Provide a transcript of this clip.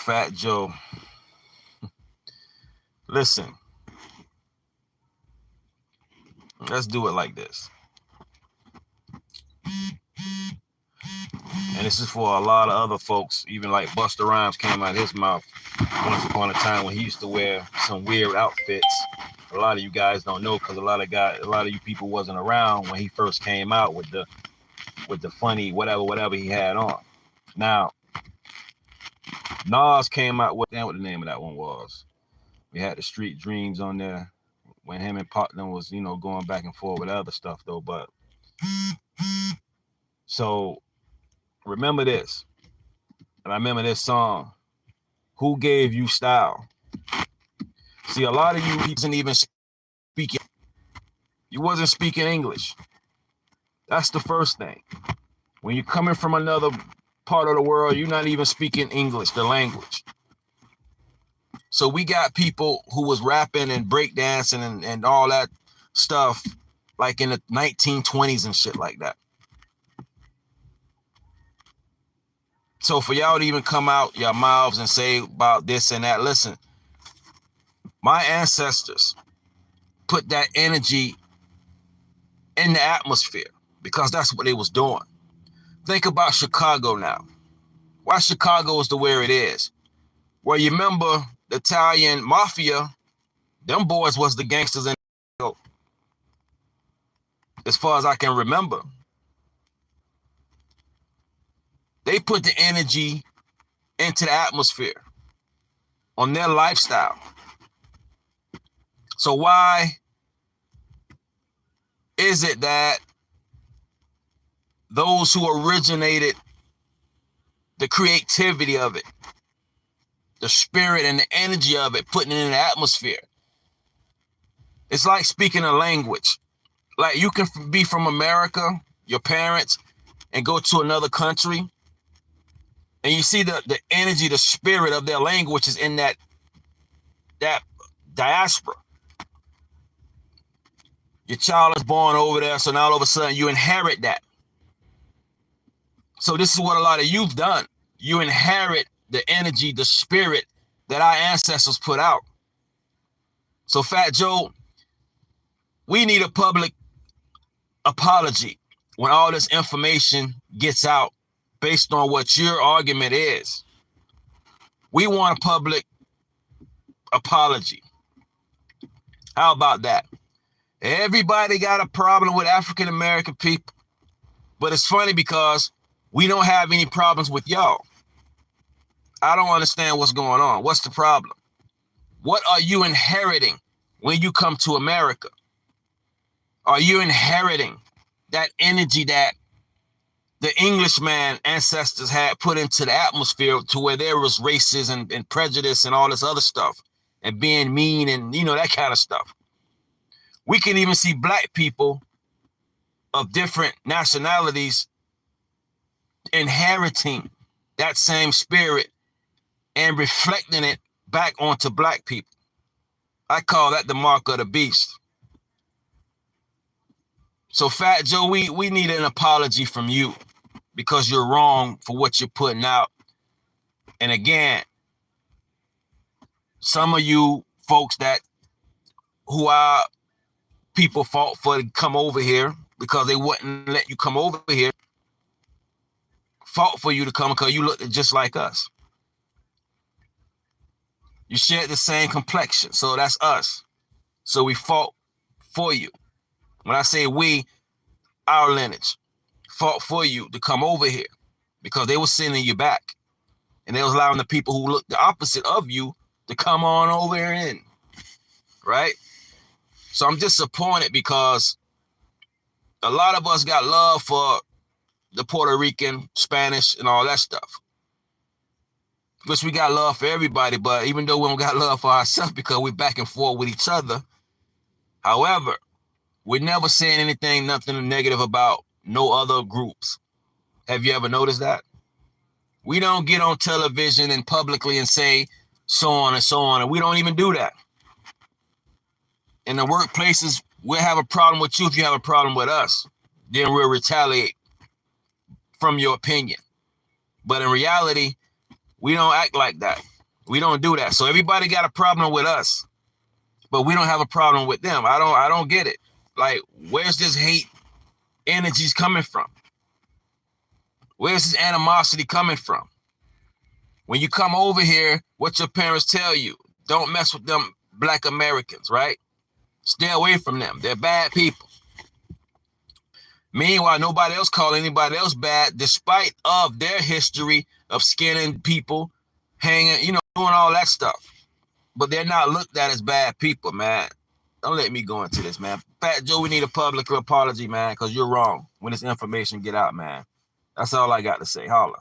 Fat Joe. Listen, let's do it like this. And this is for a lot of other folks, even like Busta Rhymes came out of his mouth once upon a time when he used to wear some weird outfits. A lot of you guys don't know because a lot of you people wasn't around when he first came out with the funny whatever he had on. Now, Nas came out with, what the name of that one was. We had the Street Dreams on there when him and Putnam was, going back and forth with other stuff though. But so remember this, and I remember this song, Who Gave You Style? See, a lot of you wasn't even speaking. You wasn't speaking English. That's the first thing. When you're coming from another part of the world, you're not even speaking English, the language. So we got people who was rapping and breakdancing and all that stuff like in the 1920s and shit like that. So for y'all to even come out your mouths and say about this and that, listen, my ancestors put that energy in the atmosphere because that's what they was doing. Think about Chicago now. Why Chicago is the way it is? Well, you remember the Italian mafia, them boys was the gangsters in as far as I can remember. They put the energy into the atmosphere on their lifestyle. So why is it that those who originated the creativity of it, the spirit and the energy of it, putting it in the atmosphere? It's like speaking a language. Like you can be from America, your parents, and go to another country, and you see the energy, the spirit of their language is in that diaspora. Your child is born over there, so now all of a sudden you inherit that. So this is what a lot of you've done. You inherit the energy, the spirit that our ancestors put out. So Fat Joe, we need a public apology when all this information gets out based on what your argument is. We want a public apology. How about that? Everybody got a problem with African American people, but it's funny because we don't have any problems with y'all. I don't understand what's going on. What's the problem? What are you inheriting when you come to America? Are you inheriting that energy that the Englishman ancestors had put into the atmosphere to where there was racism and prejudice and all this other stuff and being mean and, that kind of stuff? We can even see black people of different nationalities inheriting that same spirit and reflecting it back onto black people. I call that the mark of the beast. So Fat Joe, we need an apology from you because you're wrong for what you're putting out. And again, some of you folks who are people fought for to come over here because they wouldn't let you come over here, fought for you to come because you looked just like us. You shared the same complexion, so that's us. So we fought for you. When I say we, our lineage fought for you to come over here because they were sending you back. And they was allowing the people who looked the opposite of you to come on over here in, right? So I'm disappointed because a lot of us got love for the Puerto Rican, Spanish, and all that stuff. Which we got love for everybody, but even though we don't got love for ourselves because we're back and forth with each other, however, we're never saying nothing negative about no other groups. Have you ever noticed that? We don't get on television and publicly and say so on and so on, and we don't even do that. In the workplaces, we'll have a problem with you if you have a problem with us. Then we'll retaliate from your opinion. But in reality, we don't act like that. We don't do that. So everybody got a problem with us, but we don't have a problem with them. I don't get it. Like, where's this hate energies coming from? Where's this animosity coming from? When you come over here, what your parents tell you, don't mess with them Black Americans, right? Stay away from them. They're bad people. Meanwhile, nobody else call anybody else bad, despite of their history of skinning people, hanging, you know, doing all that stuff. But they're not looked at as bad people, man. Don't let me go into this, man. Fat Joe, we need a public apology, man, because you're wrong when this information get out, man. That's all I got to say. Holla.